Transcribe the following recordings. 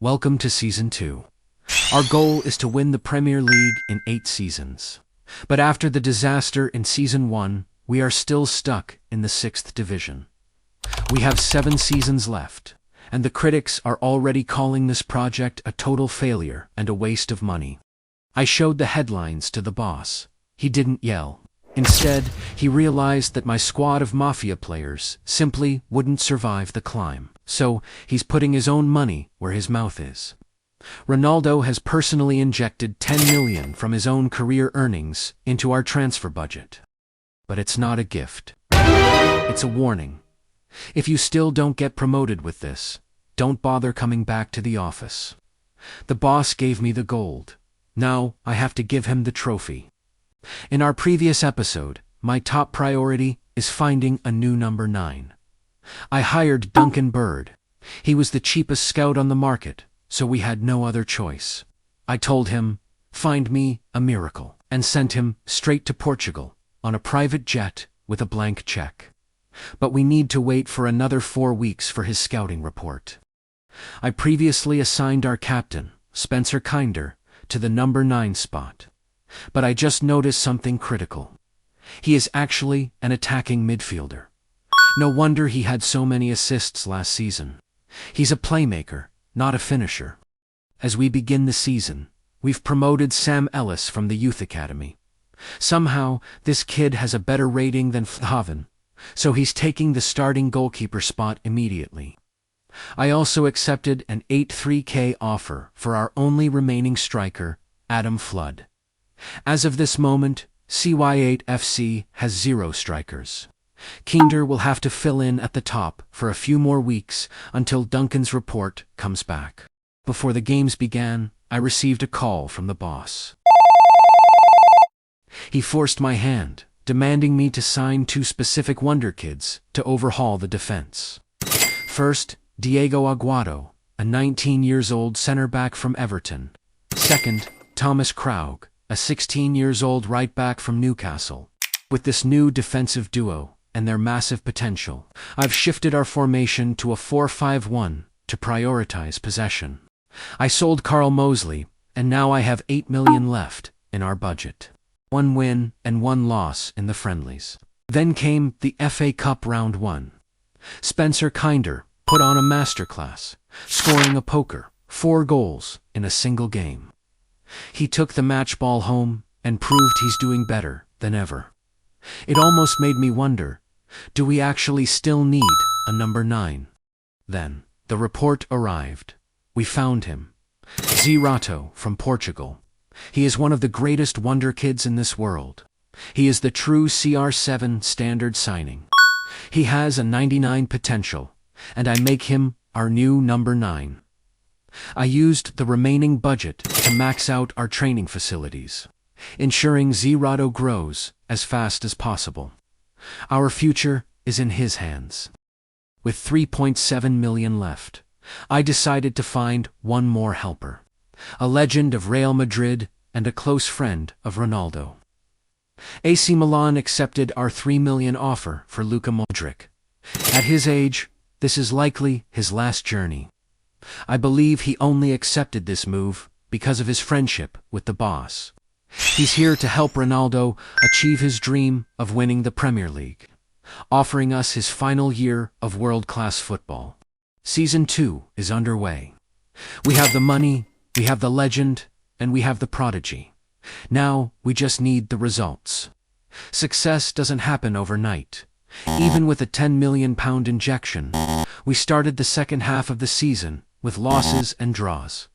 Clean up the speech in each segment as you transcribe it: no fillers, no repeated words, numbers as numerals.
Welcome to Season 2. Our goal is to win the Premier League in 8 seasons. But after the disaster in Season 1, we are still stuck in the 6th division. We have 7 seasons left, and the critics are already calling this project a total failure and a waste of money. I showed the headlines to the boss. He didn't yell. Instead, he realized that my squad of mafia players simply wouldn't survive the climb. So, he's putting his own money where his mouth is. Ronaldo has personally injected 10 million from his own career earnings into our transfer budget. But it's not a gift. It's a warning. If you still don't get promoted with this, don't bother coming back to the office. The boss gave me the gold. Now, I have to give him the trophy. In our previous episode, my top priority is finding a new number 9. I hired Duncan Bird. He was the cheapest scout on the market, so we had no other choice. I told him, find me a miracle, and sent him straight to Portugal on a private jet with a blank check. But we need to wait for another 4 weeks for his scouting report. I previously assigned our captain, Spencer Kinder, to the number 9 spot. But I just noticed something critical. He is actually an attacking midfielder. No wonder he had so many assists last season. He's a playmaker, not a finisher. As we begin the season, we've promoted Sam Ellis from the youth academy. Somehow, this kid has a better rating than Fhaven, so he's taking the starting goalkeeper spot immediately. I also accepted an 83K offer for our only remaining striker, Adam Flood. As of this moment, CY8 FC has 0 strikers. Kinder will have to fill in at the top for a few more weeks until Duncan's report comes back. Before the games began, I received a call from the boss. He forced my hand, demanding me to sign 2 specific wonderkids to overhaul the defense. First, Diego Aguado, a 19-year-old center-back from Everton. Second, Thomas Kraug, a 16-year-old right-back from Newcastle. With this new defensive duo and their massive potential, I've shifted our formation to a 4-5-1 to prioritize possession. I sold Carl Mosley, and now I have 8 million left in our budget. 1 win and 1 loss in the friendlies. Then came the FA Cup Round 1. Spencer Kinder put on a masterclass, scoring a poker, 4 goals in a single game. He took the match ball home and proved he's doing better than ever. It almost made me wonder, do we actually still need a number 9? Then, the report arrived. We found him. CY8 from Portugal. He is one of the greatest wonderkids in this world. He is the true CR7 standard signing. He has a 99 potential, and I make him our new number 9. I used the remaining budget to max out our training facilities, ensuring CY8 grows as fast as possible. Our future is in his hands. With 3.7 million left, I decided to find one more helper, a legend of Real Madrid and a close friend of Ronaldo. AC Milan accepted our 3 million offer for Luka Modrić. At his age, this is likely his last journey. I believe he only accepted this move because of his friendship with the boss. He's here to help Ronaldo achieve his dream of winning the Premier League, offering us his final year of world-class football. Season 2 is underway. We have the money, we have the legend, and we have the prodigy. Now, we just need the results. Success doesn't happen overnight. Even with a £10 million injection, we started the second half of the season with losses and draws.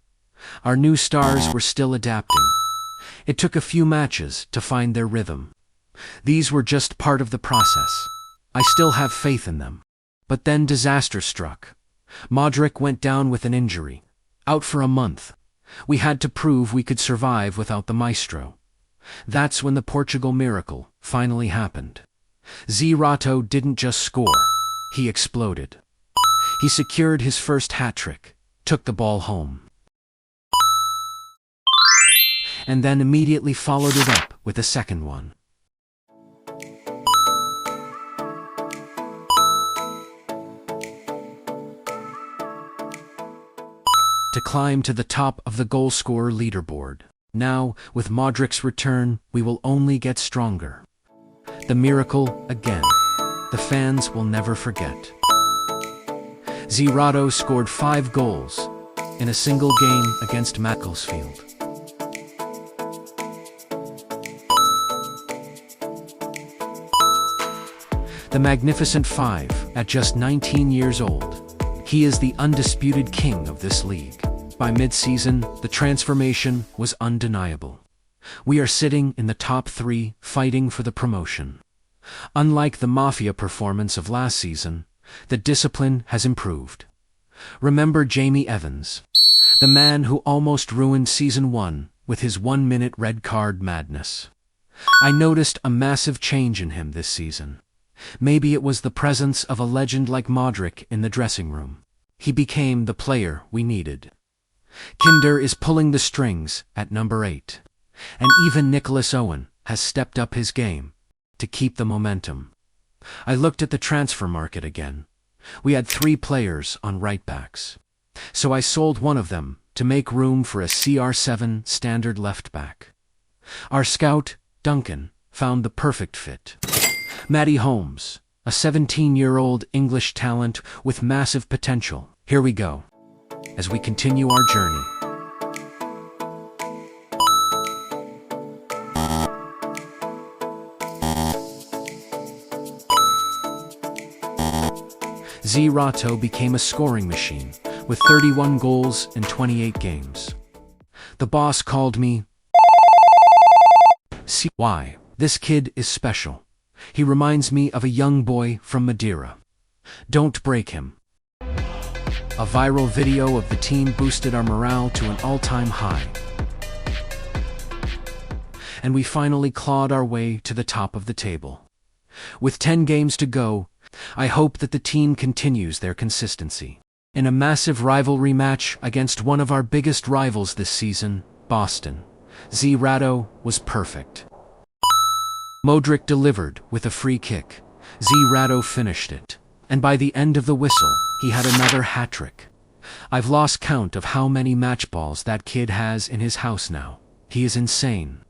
Our new stars were still adapting. It took a few matches to find their rhythm. These were just part of the process. I still have faith in them. But then disaster struck. Modrić went down with an injury, out for a month. We had to prove we could survive without the maestro. That's when the Portugal miracle finally happened. CY8 didn't just score, he exploded. He secured his first hat-trick, took the ball home, and then immediately followed it up with a second one. to climb to the top of the goal-scorer leaderboard. Now, with Modric's return, we will only get stronger. The miracle again. The fans will never forget. CY8 scored 5 goals in a single game against Macclesfield. The Magnificent Five, at just 19 years old. He is the undisputed king of this league. By mid-season, the transformation was undeniable. We are sitting in the top 3, fighting for the promotion. Unlike the Mafia performance of last season, the discipline has improved. Remember Jamie Evans, the man who almost ruined Season 1 with his 1-minute red card madness. I noticed a massive change in him this season. Maybe it was the presence of a legend like Modrić in the dressing room. He became the player we needed. Kinder is pulling the strings at number 8. And even Nicholas Owen has stepped up his game to keep the momentum. I looked at the transfer market again. We had 3 players on right backs. So I sold one of them to make room for a CR7 standard left back. Our scout, Duncan, found the perfect fit. Matty Holmes, a 17-year-old English talent with massive potential. Here we go, as we continue our journey. CY8 became a scoring machine, with 31 goals in 28 games. The boss called me CY. This kid is special. He reminds me of a young boy from Madeira. Don't break him. A viral video of the team boosted our morale to an all-time high. And we finally clawed our way to the top of the table. With 10 games to go, I hope that the team continues their consistency. In a massive rivalry match against one of our biggest rivals this season, Boston, CY8 was perfect. Modrić delivered with a free kick. CY8 finished it. And by the end of the whistle, he had another hat-trick. I've lost count of how many match balls that kid has in his house now. He is insane.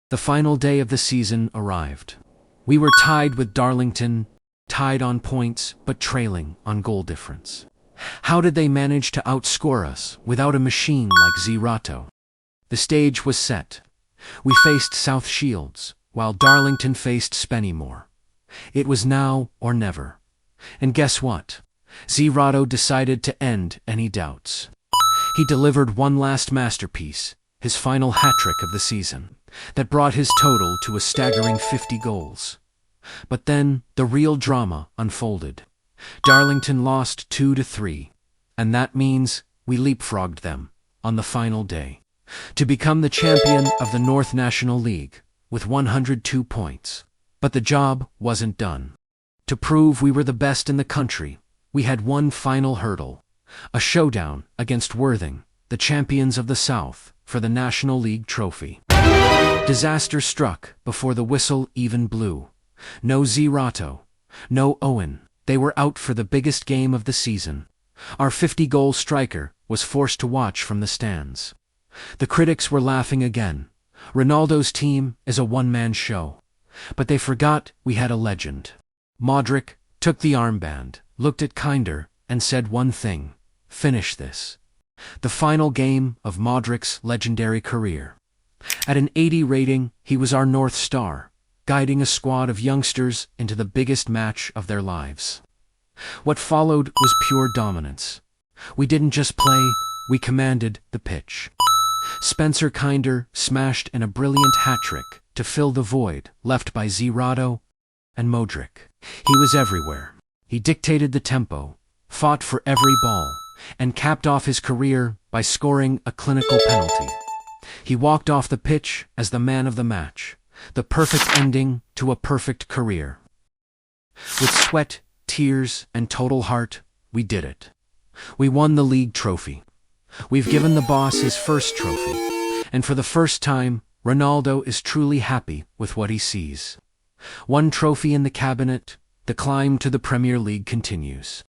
The final day of the season arrived. We were tied with Darlington, tied on points, but trailing on goal difference. How did they manage to outscore us without a machine like CY8? The stage was set. We faced South Shields, while Darlington faced Spennymoor. It was now or never. And guess what? CY8 decided to end any doubts. He delivered one last masterpiece, his final hat-trick of the season, that brought his total to a staggering 50 goals. But then, the real drama unfolded. Darlington lost 2-3, and that means we leapfrogged them on the final day to become the champion of the North National League with 102 points. But the job wasn't done. To prove we were the best in the country, we had one final hurdle, a showdown against Worthing, the champions of the South, for the National League trophy. Disaster struck before the whistle even blew. No CY8, no Owen. They were out for the biggest game of the season. Our 50-goal striker was forced to watch from the stands. The critics were laughing again. Ronaldo's team is a one-man show. But they forgot we had a legend. Modrić took the armband, looked at Kinder, and said one thing: finish this. The final game of Modric's legendary career. At an 80 rating, he was our North Star, guiding a squad of youngsters into the biggest match of their lives. What followed was pure dominance. We didn't just play, we commanded the pitch. Spencer Kinder smashed in a brilliant hat-trick to fill the void left by CY8 and Modrić. He was everywhere. He dictated the tempo, fought for every ball, and capped off his career by scoring a clinical penalty. He walked off the pitch as the man of the match, the perfect ending to a perfect career. With sweat, tears, and total heart, we did it. We won the league trophy. We've given the boss his first trophy, and for the first time, Ronaldo is truly happy with what he sees. One trophy in the cabinet, the climb to the Premier League continues.